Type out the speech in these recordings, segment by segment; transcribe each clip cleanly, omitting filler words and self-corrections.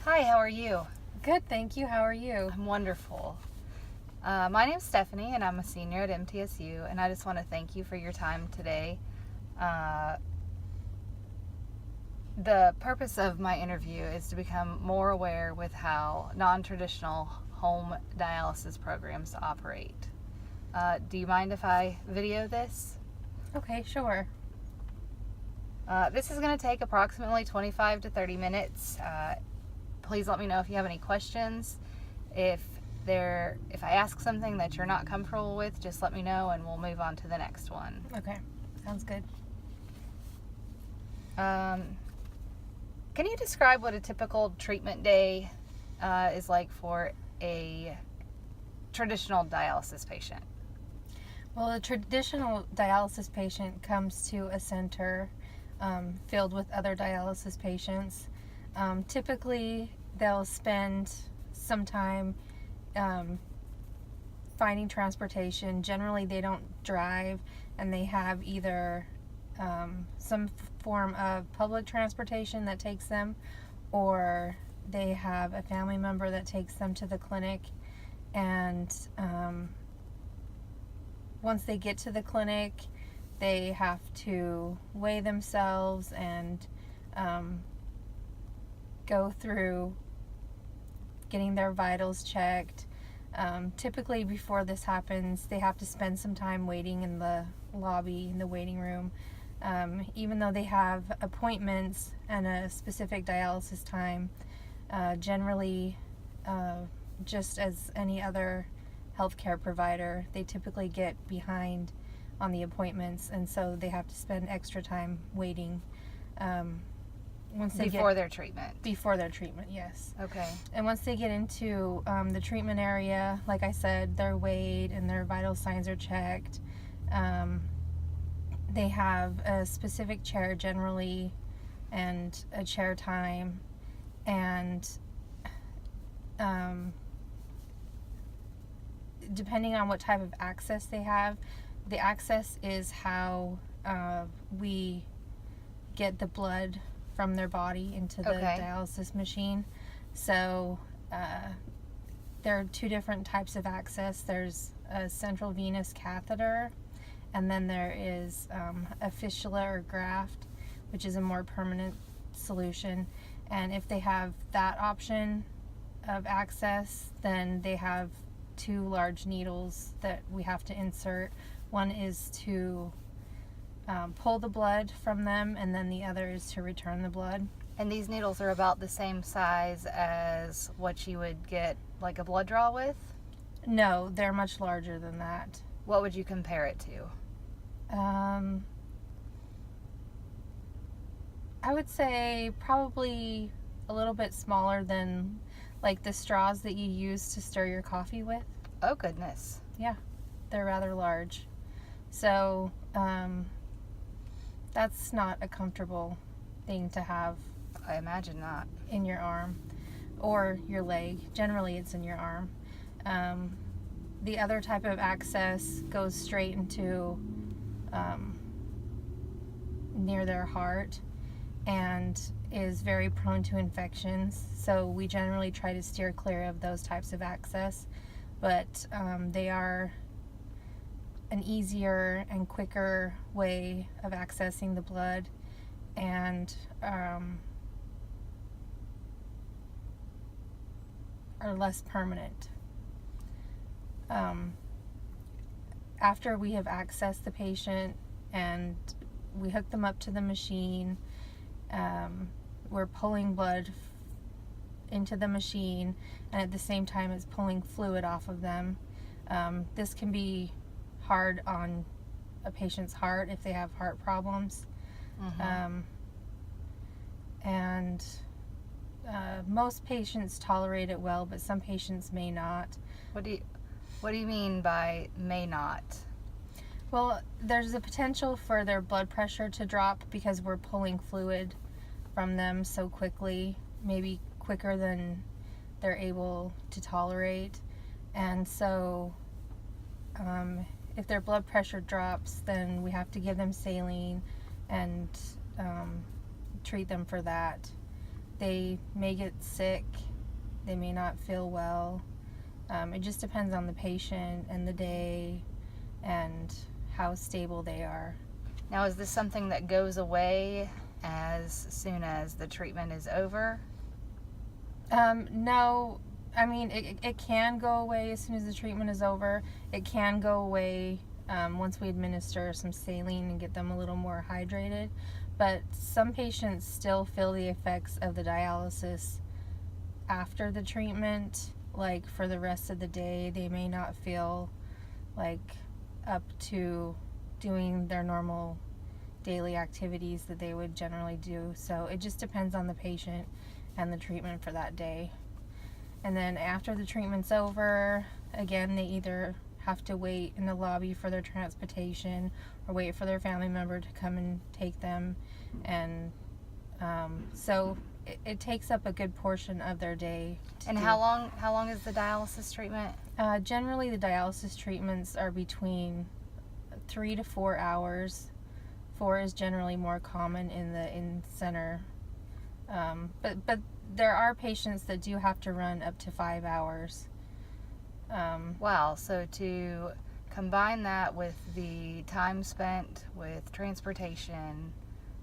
Hi, how are you? Good, thank you. How are you? I'm wonderful. My name's Stephanie, and I'm a senior at MTSU, and I just want to thank you for your time today. Uh, the purpose of my interview is to become more aware with how non-traditional home dialysis programs operate. Do you mind if I video this? Okay, sure. This is going to take approximately 25 to 30 minutes. Please let me know if you have any questions. If I ask something that you're not comfortable with, just let me know and we'll move on to the next one. Okay, sounds good. Can you describe what a typical treatment day is like for a traditional dialysis patient? Well, a traditional dialysis patient comes to a center filled with other dialysis patients. Typically, they'll spend some time finding transportation. Generally, they don't drive, and they have either some form of public transportation that takes them, or they have a family member that takes them to the clinic. And once they get to the clinic, they have to weigh themselves and go through getting their vitals checked. Typically, before this happens, they have to spend some time waiting in the lobby, in the waiting room. Even though they have appointments and a specific dialysis time, generally, just as any other healthcare provider, they typically get behind on the appointments, and so they have to spend extra time waiting. Before their treatment? Before their treatment, yes. Okay. And once they get into the treatment area, like I said, they're weighed and their vital signs are checked. They have a specific chair generally and a chair time, and depending on what type of access they have, the access is how we get the blood from their body into the dialysis machine. So there are two different types of access. There's a central venous catheter, and then there is a fistula or graft, which is a more permanent solution. And if they have that option of access, then they have two large needles that we have to insert. One is to pull the blood from them, and then the other is to return the blood. And these needles are about the same size as what you would get like a blood draw with? No, they're much larger than that. What would you compare it to? I would say probably a little bit smaller than like the straws that you use to stir your coffee with. Oh, goodness. Yeah, they're rather large. So that's not a comfortable thing to have. I imagine not. In your arm or your leg. Generally, it's in your arm. The other type of access goes straight into near their heart and is very prone to infections. So we generally try to steer clear of those types of access, but they are an easier and quicker way of accessing the blood, and are less permanent. After we have accessed the patient and we hook them up to the machine, we're pulling blood into the machine, and at the same time it's pulling fluid off of them. This can be hard on a patient's heart if they have heart problems. Mm-hmm. And most patients tolerate it well, but some patients may not. What do you mean by may not? Well, there's a potential for their blood pressure to drop because we're pulling fluid from them so quickly, maybe quicker than they're able to tolerate. And so if their blood pressure drops, then we have to give them saline and treat them for that. they may get sick, they may not feel well. It just depends on the patient and the day and how stable they are. Now, is this something that goes away as soon as the treatment is over? No, I mean, it can go away as soon as the treatment is over. It can go away once we administer some saline and get them a little more hydrated. But some patients still feel the effects of the dialysis after the treatment. Like for the rest of the day, they may not feel like up to doing their normal daily activities that they would generally do. So it just depends on the patient and the treatment for that day. And then after the treatment's over, again, they either have to wait in the lobby for their transportation or wait for their family member to come and take them. And so it takes up a good portion of their day. And how long is the dialysis treatment? Generally, the dialysis treatments are between 3 to 4 hours. 4 is generally more common in the in-center. But there are patients that do have to run up to 5 hours. Wow, so to combine that with the time spent with transportation,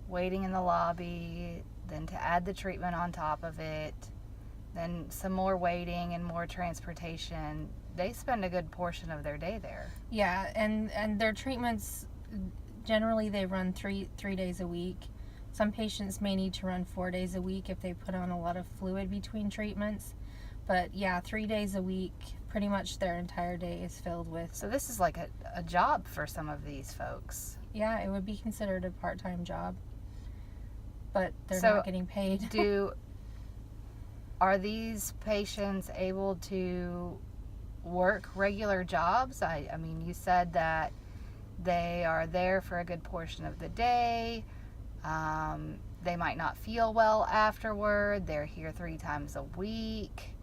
waiting in the lobby, then to add the treatment on top of it, then some more waiting and more transportation, they spend a good portion of their day there. Yeah, and their treatments, generally they run three days a week. Some patients may need to run 4 days a week if they put on a lot of fluid between treatments. But yeah, 3 days a week, pretty much their entire day is filled with. So this is like a job for some of these folks. Yeah, it would be considered a part-time job, but they're So not getting paid. Are these patients able to work regular jobs? I mean, you said that they are there for a good portion of the day. They might not feel well afterward. They're here 3 times a week.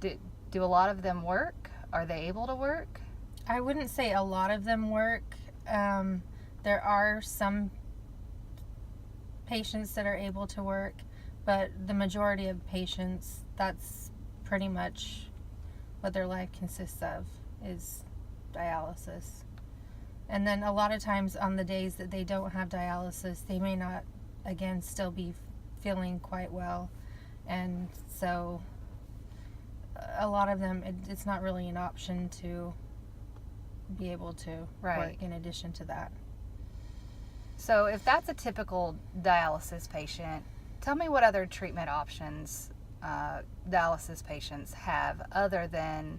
Do a lot of them work? Are they able to work? I wouldn't say a lot of them work. There are some patients that are able to work, but the majority of patients, that's pretty much what their life consists of, is dialysis. And then a lot of times on the days that they don't have dialysis, they may not, again, still be feeling quite well. And so a lot of them, it's not really an option to be able to work in addition to that. So if that's a typical dialysis patient, tell me what other treatment options dialysis patients have other than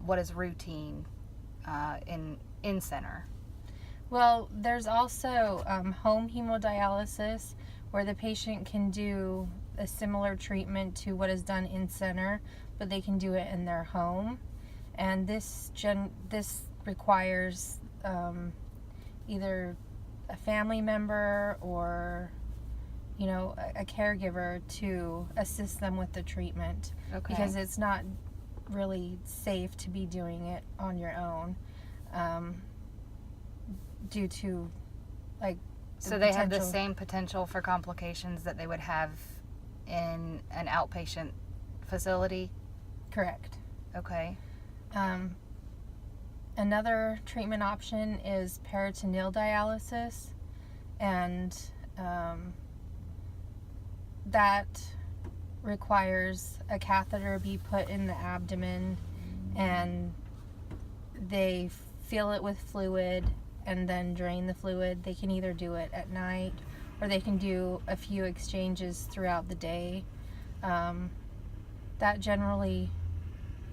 what is routine in center. Well, there's also home hemodialysis, where the patient can do a similar treatment to what is done in center, but they can do it in their home. And this requires either a family member or a caregiver to assist them with the treatment. Okay. Because it's not really safe to be doing it on your own, due to so they have the same potential for complications that they would have in an outpatient facility? Correct. Okay. Another treatment option is peritoneal dialysis, and that requires a catheter be put in the abdomen, and they fill it with fluid and then drain the fluid. They can either do it at night or they can do a few exchanges throughout the day. That generally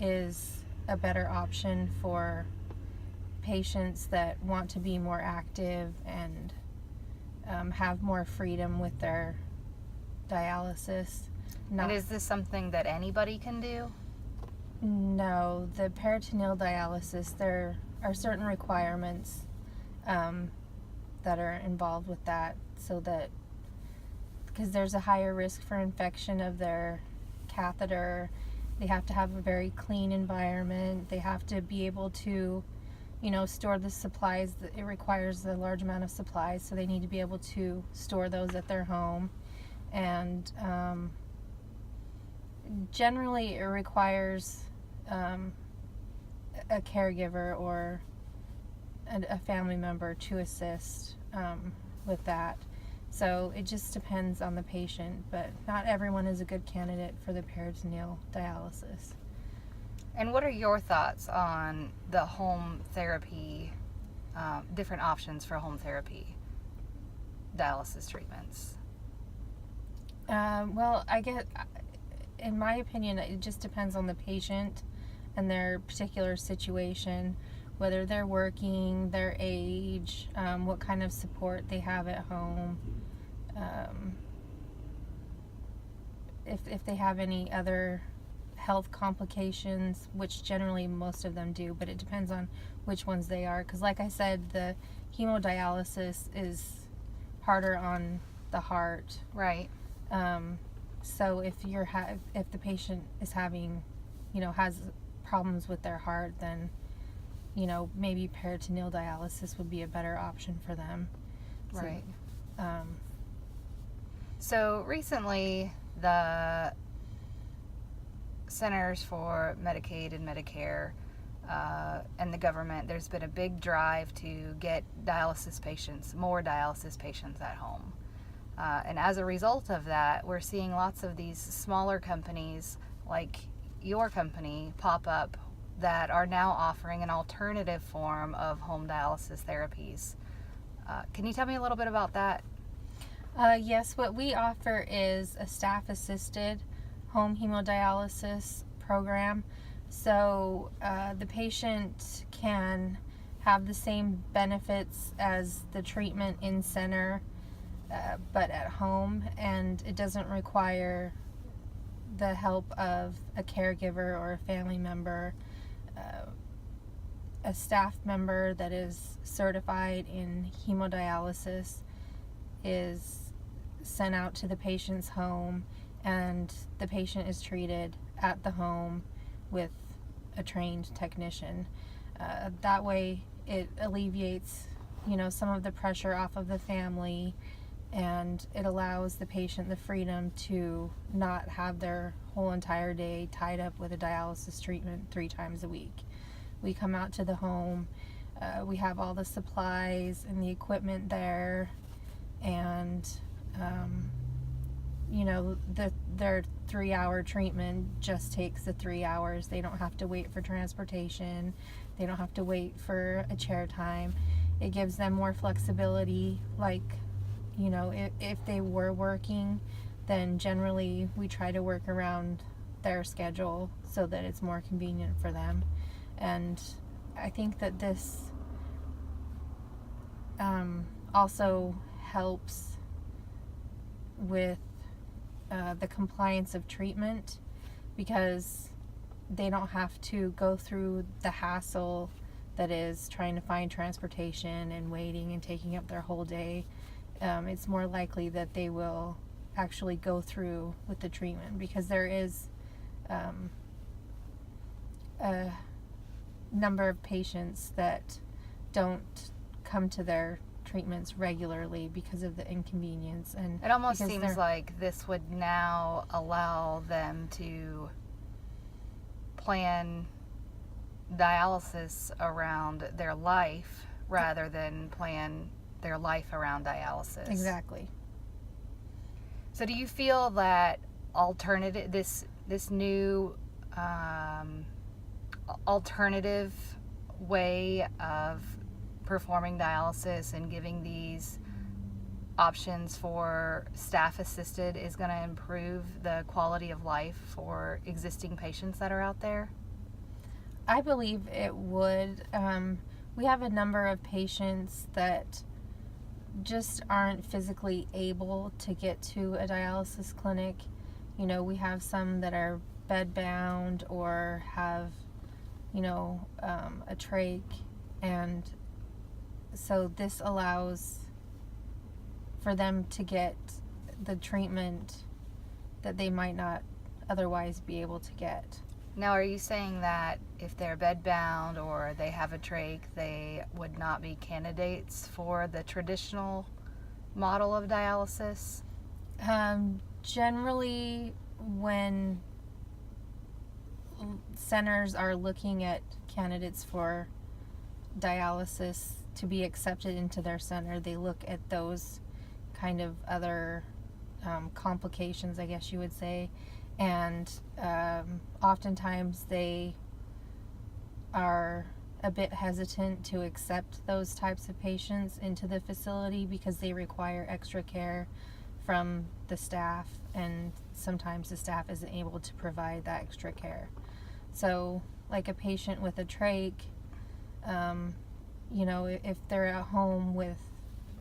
is a better option for patients that want to be more active and have more freedom with their dialysis. And is this something that anybody can do? No, the peritoneal dialysis, there are certain requirements that are involved with that, so that because there's a higher risk for infection of their catheter, they have to have a very clean environment. They have to be able to, store the supplies. It requires a large amount of supplies, so they need to be able to store those at their home. And Generally, it requires a caregiver or a family member to assist with that. So it just depends on the patient, but not everyone is a good candidate for the peritoneal dialysis. And what are your thoughts on the home therapy, different options for home therapy dialysis treatments? Well, I get, in my opinion, it just depends on the patient and their particular situation, whether they're working, their age, what kind of support they have at home, if they have any other health complications, which generally most of them do, but it depends on which ones they are. Because like I said, the hemodialysis is harder on the heart. Right. So if the patient is having, has problems with their heart, then, maybe peritoneal dialysis would be a better option for them. Right. So recently, the Centers for Medicaid and Medicare and the government, there's been a big drive to get more dialysis patients at home. And as a result of that, we're seeing lots of these smaller companies like your company pop up that are now offering an alternative form of home dialysis therapies. Can you tell me a little bit about that? Yes, what we offer is a staff-assisted home hemodialysis program. So the patient can have the same benefits as the treatment in center, but at home, and it doesn't require the help of a caregiver or a family member. A staff member that is certified in hemodialysis is sent out to the patient's home, and the patient is treated at the home with a trained technician. That way it alleviates, some of the pressure off of the family, and it allows the patient the freedom to not have their whole entire day tied up with a dialysis treatment 3 times a week. We come out to the home, we have all the supplies and the equipment there, and their 3-hour treatment just takes the 3 hours. They don't have to wait for transportation. They don't have to wait for a chair time. It gives them more flexibility. Like, if they were working, then generally we try to work around their schedule so that it's more convenient for them. And I think that this also helps with the compliance of treatment, because they don't have to go through the hassle that is trying to find transportation and waiting and taking up their whole day. It's more likely that they will actually go through with the treatment, because there is a number of patients that don't come to their treatments regularly because of the inconvenience. And it almost seems like this would now allow them to plan dialysis around their life rather than plan their life around dialysis. Exactly. So do you feel that this new alternative way of performing dialysis and giving these options for staff assisted is going to improve the quality of life for existing patients that are out there? I believe it would. We have a number of patients that just aren't physically able to get to a dialysis clinic. We have some that are bedbound or have, a trach, and so this allows for them to get the treatment that they might not otherwise be able to get. Now, are you saying that if they're bedbound or they have a trach, they would not be candidates for the traditional model of dialysis? Generally, when centers are looking at candidates for dialysis to be accepted into their center, they look at those kind of other complications, I guess you would say, and oftentimes they are a bit hesitant to accept those types of patients into the facility because they require extra care from the staff, and sometimes the staff isn't able to provide that extra care. So like a patient with a trach, you know, if they're at home with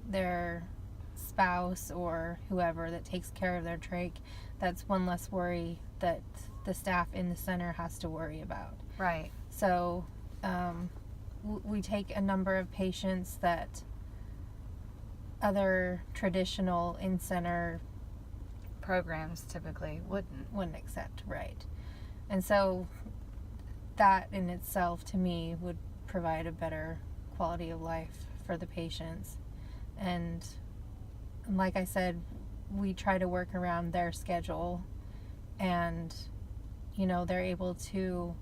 their spouse or whoever that takes care of their trach, that's one less worry that the staff in the center has to worry about. Right. So we take a number of patients that other traditional in-center programs typically wouldn't accept, right? And so that in itself, to me, would provide a better quality of life for the patients. And like I said, we try to work around their schedule, and you know, they're able to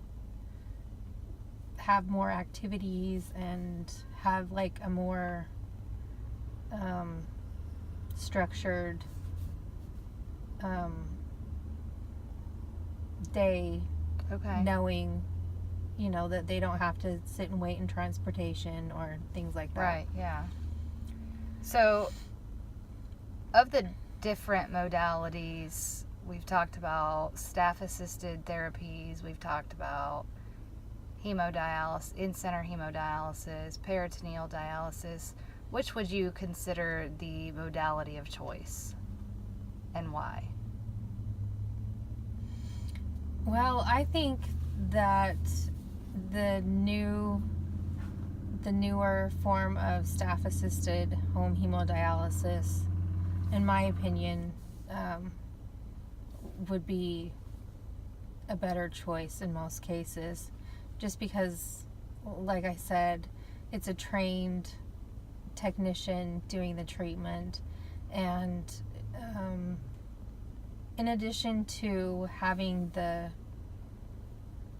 have more activities and have like a more structured day, knowing, you know, that they don't have to sit and wait in transportation or things like that. Right, yeah. So, of the different modalities, we've talked about staff-assisted therapies, we've talked about hemodialysis, in-center hemodialysis, peritoneal dialysis. Which would you consider the modality of choice, and why? Well, I think that the newer form of staff-assisted home hemodialysis, in my opinion, would be a better choice in most cases, just because, like I said, it's a trained technician doing the treatment, and in addition to having the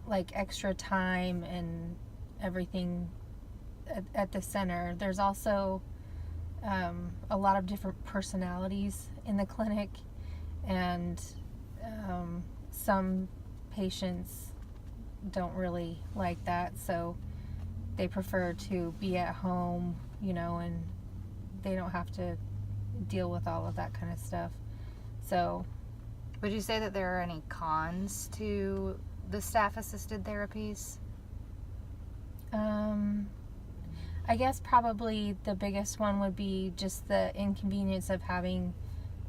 like extra time and everything at the center, there's also a lot of different personalities in the clinic, and some patients don't really like that, so they prefer to be at home, you know, and they don't have to deal with all of that kind of stuff. So would you say that there are any cons to the staff-assisted therapies? I guess probably the biggest one would be just the inconvenience of having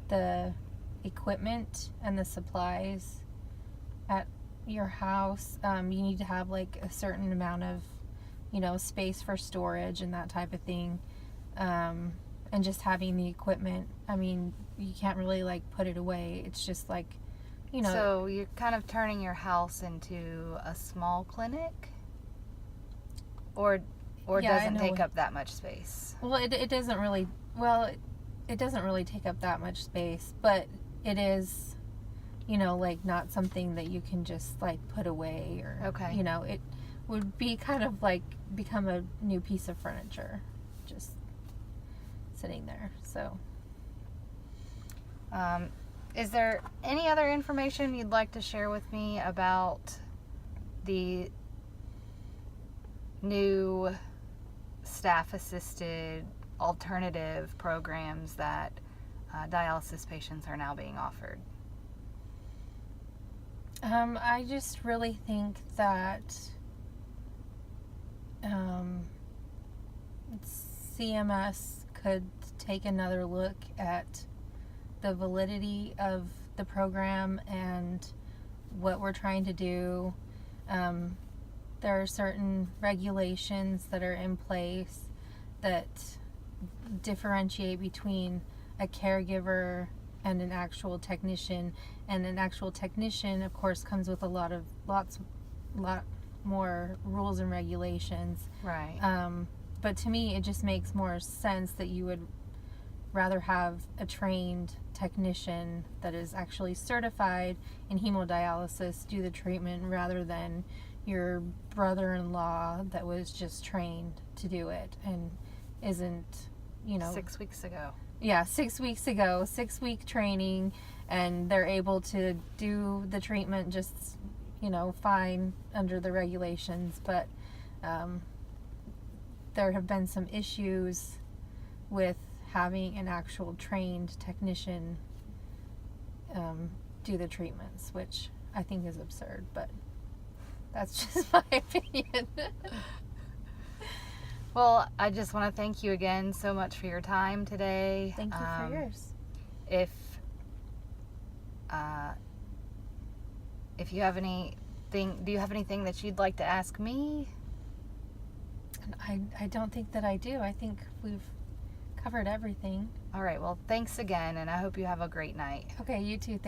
the equipment and the supplies at your house. You need to have like a certain amount of, you know, space for storage and that type of thing. And just having the equipment, I mean, you can't really like put it away. It's just like, you know. So you're kind of turning your house into a small clinic? Or yeah, doesn't take up that much space? Well, it doesn't really, it doesn't really take up that much space, but it is, you know, like not something that you can just like put away, or, you know, it would be kind of like become a new piece of furniture just sitting there. So is there any other information you'd like to share with me about the new staff-assisted alternative programs that dialysis patients are now being offered? I just really think that CMS could take another look at the validity of the program and what we're trying to do. There are certain regulations that are in place that differentiate between a caregiver and an actual technician, and an actual technician, of course, comes with a lot more rules and regulations. Right. But to me, it just makes more sense that you would rather have a trained technician that is actually certified in hemodialysis do the treatment rather than your brother-in-law that was just trained to do it and isn't, 6 weeks ago. Yeah, 6 weeks ago, 6-week training, and they're able to do the treatment just, fine under the regulations. But there have been some issues with having an actual trained technician do the treatments, which I think is absurd, but that's just my opinion. Well, I just want to thank you again so much for your time today. Thank you for yours. If you have anything, do you have anything that you'd like to ask me? I don't think that I do. I think we've covered everything. All right, well, thanks again, and I hope you have a great night. Okay, you too.